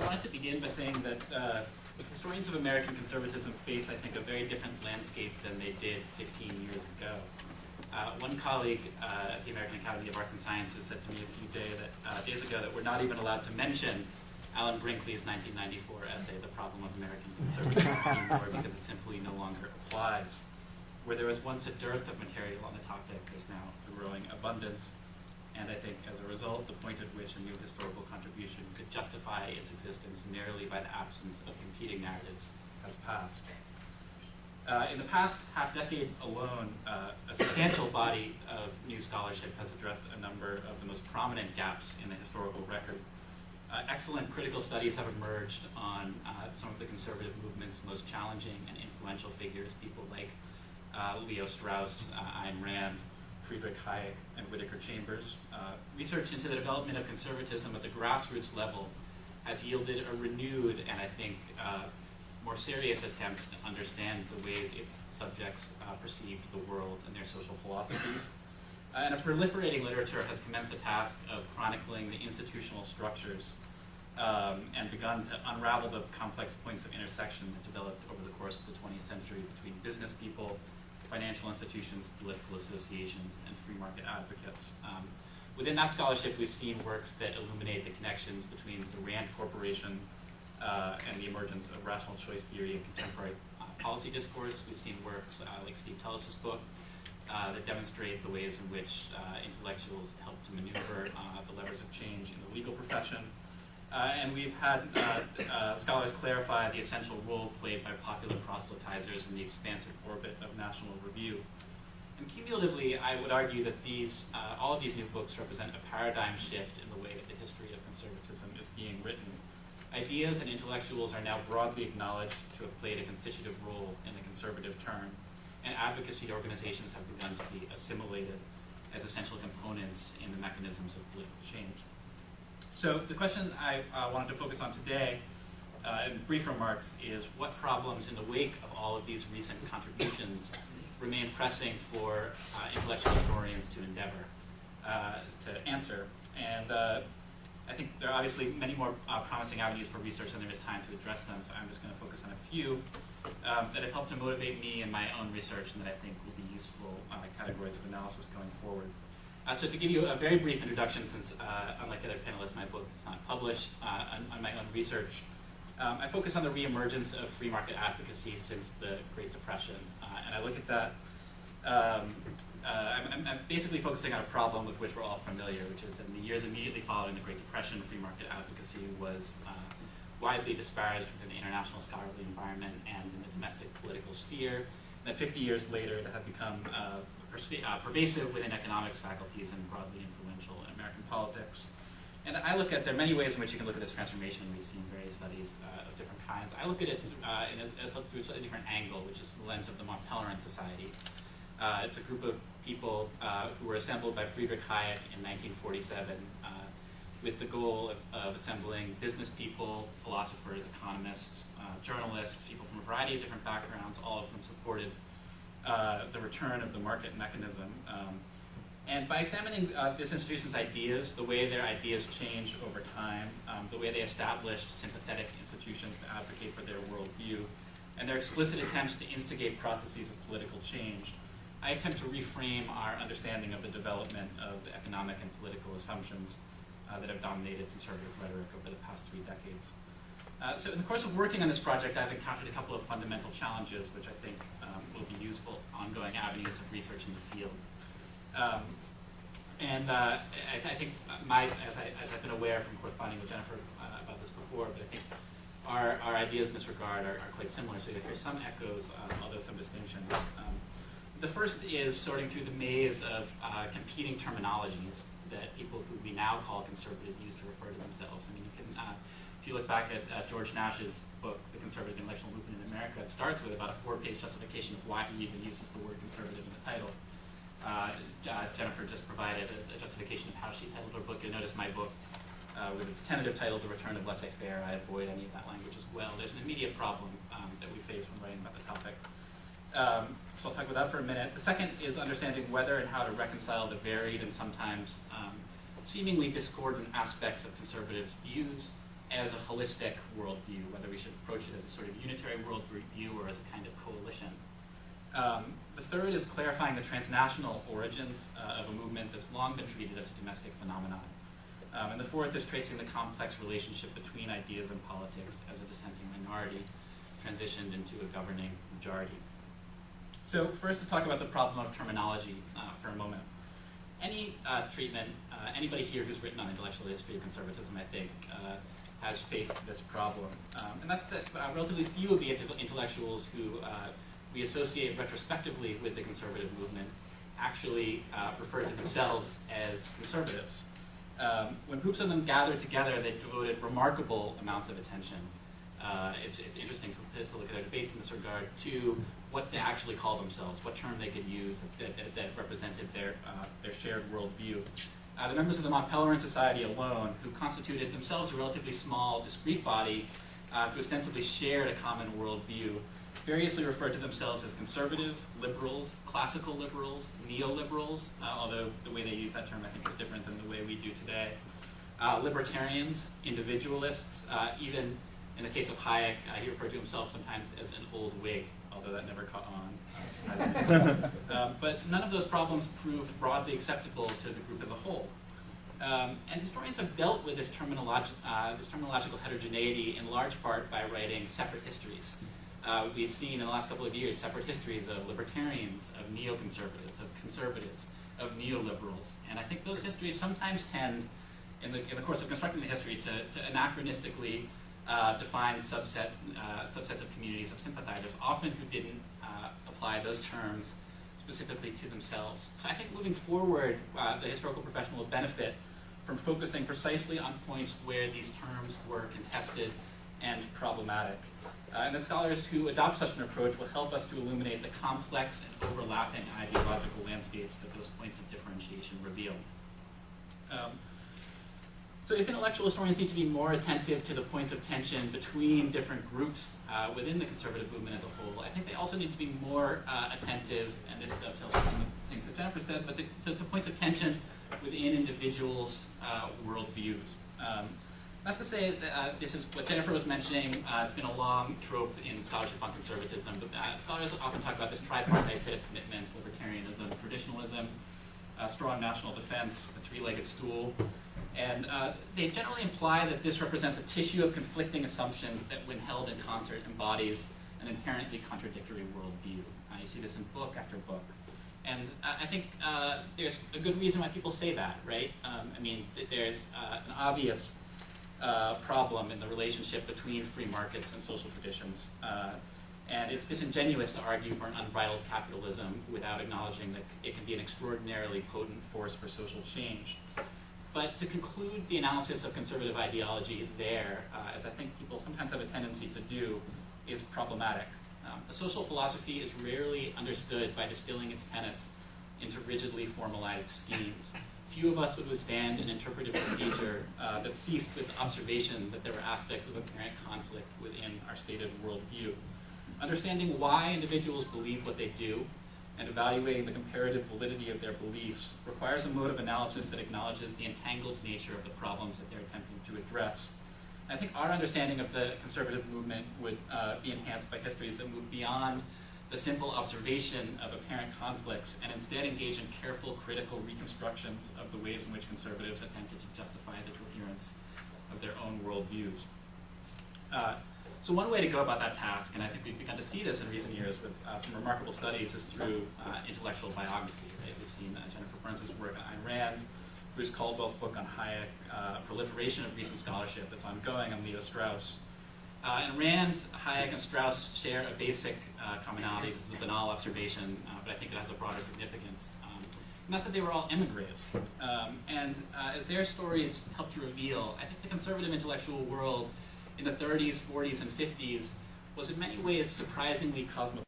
wanted to begin by saying that historians of American conservatism face, I think, a very different landscape than they did 15 years ago. One colleague at the American Academy of Arts and Sciences said to me a few days ago that we're not even allowed to mention Alan Brinkley's 1994 essay, The Problem of American Conservatism, anymore because it simply no longer applies. Where there was once a dearth of material on the topic, there's now a growing abundance. And I think as a result, the point at which a new historical contribution could justify its existence merely by the absence of competing narratives has passed. In the past half-decade alone, a substantial body of new scholarship has addressed a number of the most prominent gaps in the historical record. Excellent critical studies have emerged on some of the conservative movement's most challenging and influential figures, people like Leo Strauss, Ayn Rand, Friedrich Hayek, and Whittaker Chambers. Research into the development of conservatism at the grassroots level has yielded a renewed and I think more serious attempt to understand the ways its subjects perceived the world and their social philosophies. And a proliferating literature has commenced the task of chronicling the institutional structures and begun to unravel the complex points of intersection that developed over the course of the 20th century between business people, financial institutions, political associations, and free market advocates. Within that scholarship, we've seen works that illuminate the connections between the Rand Corporation and the emergence of rational choice theory in contemporary policy discourse. We've seen works like Steve Tullis's book that demonstrate the ways in which intellectuals help to maneuver the levers of change in the legal profession. And we've had scholars clarify the essential role played by popular proselytizers in the expansive orbit of national review. And cumulatively, I would argue that all of these new books represent a paradigm shift in the way that the history of conservatism is being written. Ideas and intellectuals are now broadly acknowledged to have played a constitutive role in the conservative turn, and advocacy organizations have begun to be assimilated as essential components in the mechanisms of political change. So the question I wanted to focus on today, in brief remarks, is what problems in the wake of all of these recent contributions remain pressing for intellectual historians to endeavor to answer. And I think there are obviously many more promising avenues for research than there is time to address them, so I'm just going to focus on a few that have helped to motivate me in my own research and that I think will be useful categories of analysis going forward. So to give you a very brief introduction, since unlike the other panelists, my book is not published, on my own research, I focus on the reemergence of free market advocacy since the Great Depression. And I look at that, I'm basically focusing on a problem with which we're all familiar, which is that in the years immediately following the Great Depression, free market advocacy was widely disparaged within the international scholarly environment and in the domestic political sphere. And that 50 years later, it had become pervasive within economics faculties and broadly influential in American politics. And I look at, there are many ways in which you can look at this transformation. We've seen various studies of different kinds. I look at it through a slightly different angle, which is the lens of the Mont Pelerin Society. It's a group of people who were assembled by Friedrich Hayek in 1947 with the goal of assembling business people, philosophers, economists, journalists, people from a variety of different backgrounds, all of them supported the return of the market mechanism. And by examining this institution's ideas, the way their ideas changed over time, the way they established sympathetic institutions to advocate for their worldview, and their explicit attempts to instigate processes of political change, I attempt to reframe our understanding of the development of the economic and political assumptions that have dominated conservative rhetoric over the past 3 decades. So in the course of working on this project, I've encountered a couple of fundamental challenges which I think will be useful ongoing avenues of research in the field. I think as I've been aware from corresponding with Jennifer about this before, but I think our ideas in this regard are quite similar, so you hear some echoes, although some distinctions. The first is sorting through the maze of competing terminologies that people who we now call conservative use to refer to themselves. I mean, you can, if you look back at George Nash's book, The Conservative Intellectual Movement in America, it starts with about a 4-page justification of why he even uses the word conservative in the title. Jennifer just provided a justification of how she titled her book. You'll notice my book, with its tentative title, The Return of Laissez-Faire, I avoid any of that language as well. There's an immediate problem that we face when writing about the topic. So I'll talk about that for a minute. The second is understanding whether and how to reconcile the varied and sometimes seemingly discordant aspects of conservatives' views as a holistic worldview, whether we should approach it as a sort of unitary worldview or as a kind of coalition. The third is clarifying the transnational origins of a movement that's long been treated as a domestic phenomenon. And the fourth is tracing the complex relationship between ideas and politics as a dissenting minority transitioned into a governing majority. So first, to talk about the problem of terminology for a moment. Any treatment, anybody here who's written on intellectual history of conservatism, I think, has faced this problem. And that's that relatively few of the intellectuals who we associate retrospectively with the conservative movement actually refer to themselves as conservatives. When groups of them gathered together, they devoted remarkable amounts of attention. It's interesting to look at their debates in this regard to what they actually call themselves, what term they could use that represented their shared worldview. The members of the Mont Pelerin Society alone, who constituted themselves a relatively small, discrete body, who ostensibly shared a common worldview, variously referred to themselves as conservatives, liberals, classical liberals, neoliberals, although the way they use that term I think is different than the way we do today, libertarians, individualists, even in the case of Hayek, he referred to himself sometimes as an old Whig, although that never caught on. But none of those problems proved broadly acceptable to the group as a whole. And historians have dealt with this terminological heterogeneity in large part by writing separate histories. We've seen in the last couple of years separate histories of libertarians, of neoconservatives, of conservatives, of neoliberals. And I think those histories sometimes tend, in the course of constructing the history, to anachronistically define subsets of communities of sympathizers, often who didn't apply those terms specifically to themselves. So I think moving forward, the historical profession will benefit from focusing precisely on points where these terms were contested and problematic. And the scholars who adopt such an approach will help us to illuminate the complex and overlapping ideological landscapes that those points of differentiation reveal. So if intellectual historians need to be more attentive to the points of tension between different groups within the conservative movement as a whole, I think they also need to be more attentive, and this dovetails with some of the things that Jennifer said, but to points of tension within individuals' worldviews. That's to say that this is what Jennifer was mentioning. It's been a long trope in scholarship on conservatism, but scholars often talk about this tripartite set of commitments: libertarianism, traditionalism, strong national defense, the three-legged stool. And they generally imply that this represents a tissue of conflicting assumptions that, when held in concert, embodies an inherently contradictory worldview. You see this in book after book. And I think there's a good reason why people say that, right? I mean, there's an obvious problem in the relationship between free markets and social traditions. And it's disingenuous to argue for an unbridled capitalism without acknowledging that it can be an extraordinarily potent force for social change. But to conclude the analysis of conservative ideology there, as I think people sometimes have a tendency to do, is problematic. A social philosophy is rarely understood by distilling its tenets into rigidly formalized schemes. Few of us would withstand an interpretive procedure that ceased with the observation that there were aspects of apparent conflict within our stated worldview. Understanding why individuals believe what they do and evaluating the comparative validity of their beliefs requires a mode of analysis that acknowledges the entangled nature of the problems that they're attempting to address. I think our understanding of the conservative movement would be enhanced by histories that move beyond the simple observation of apparent conflicts and instead engage in careful, critical reconstructions of the ways in which conservatives attempted to justify the coherence of their own worldviews. So one way to go about that task, and I think we've begun to see this in recent years with some remarkable studies, is through intellectual biography. Right? We've seen Jennifer Burns' work on Ayn Rand, Bruce Caldwell's book on Hayek, a proliferation of recent scholarship that's ongoing on Leo Strauss. And Rand, Hayek, and Strauss share a basic commonality. This is a banal observation, but I think it has a broader significance. And that's that they were all emigres. And as their stories help to reveal, I think the conservative intellectual world in the 30s, 40s, and 50s was in many ways surprisingly cosmopolitan.